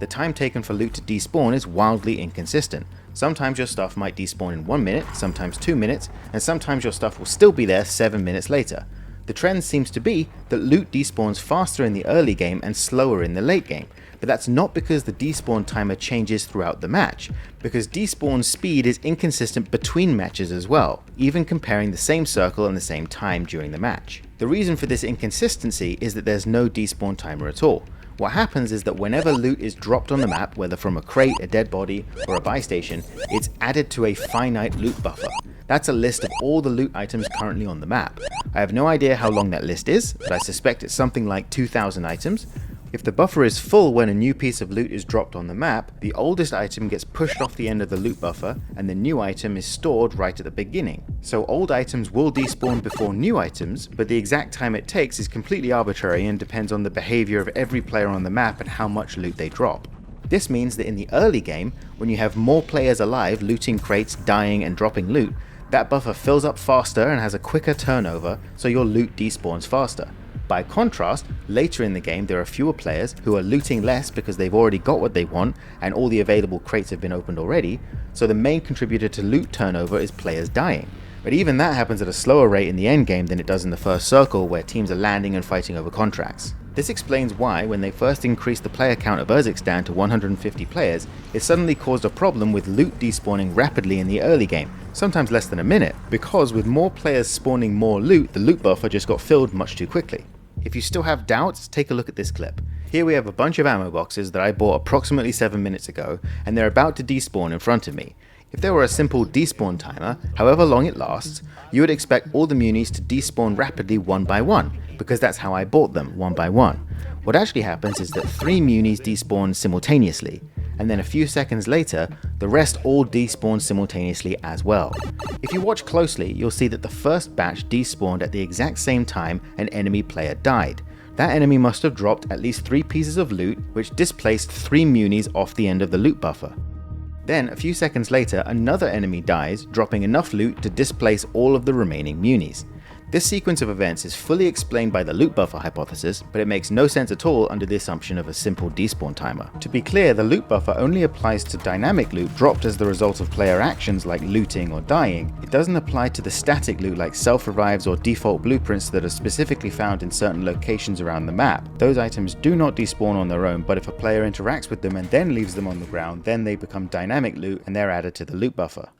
The time taken for loot to despawn is wildly inconsistent. Sometimes your stuff might despawn in 1 minute, sometimes 2 minutes, and sometimes your stuff will still be there 7 minutes later. The trend seems to be that loot despawns faster in the early game and slower in the late game, but that's not because the despawn timer changes throughout the match, because despawn speed is inconsistent between matches as well, even comparing the same circle and the same time during the match. The reason for this inconsistency is that there's no despawn timer at all. What happens is that whenever loot is dropped on the map, whether from a crate, a dead body, or a buy station, it's added to a finite loot buffer. That's a list of all the loot items currently on the map. I have no idea how long that list is, but I suspect it's something like 2,000 items. If the buffer is full when a new piece of loot is dropped on the map, the oldest item gets pushed off the end of the loot buffer and the new item is stored right at the beginning. So old items will despawn before new items, but the exact time it takes is completely arbitrary and depends on the behavior of every player on the map and how much loot they drop. This means that in the early game, when you have more players alive looting crates, dying and dropping loot, that buffer fills up faster and has a quicker turnover, so your loot despawns faster. By contrast, later in the game there are fewer players who are looting less because they've already got what they want and all the available crates have been opened already, so the main contributor to loot turnover is players dying. But even that happens at a slower rate in the end game than it does in the first circle, where teams are landing and fighting over contracts. This explains why, when they first increased the player count of Urzikstan to 150 players, it suddenly caused a problem with loot despawning rapidly in the early game, sometimes less than a minute, because with more players spawning more loot, the loot buffer just got filled much too quickly. If you still have doubts, take a look at this clip. Here we have a bunch of ammo boxes that I bought approximately 7 minutes ago, and they're about to despawn in front of me. If there were a simple despawn timer, however long it lasts, you would expect all the munis to despawn rapidly one by one, because that's how I bought them, one by one. What actually happens is that 3 munis despawn simultaneously, and then a few seconds later, the rest all despawn simultaneously as well. If you watch closely, you'll see that the first batch despawned at the exact same time an enemy player died. That enemy must have dropped at least 3 pieces of loot, which displaced 3 munis off the end of the loot buffer. Then, a few seconds later, another enemy dies, dropping enough loot to displace all of the remaining munis. This sequence of events is fully explained by the loot buffer hypothesis, but it makes no sense at all under the assumption of a simple despawn timer. To be clear, the loot buffer only applies to dynamic loot dropped as the result of player actions like looting or dying. It doesn't apply to the static loot like self-revives or default blueprints that are specifically found in certain locations around the map. Those items do not despawn on their own, but if a player interacts with them and then leaves them on the ground, then they become dynamic loot and they're added to the loot buffer.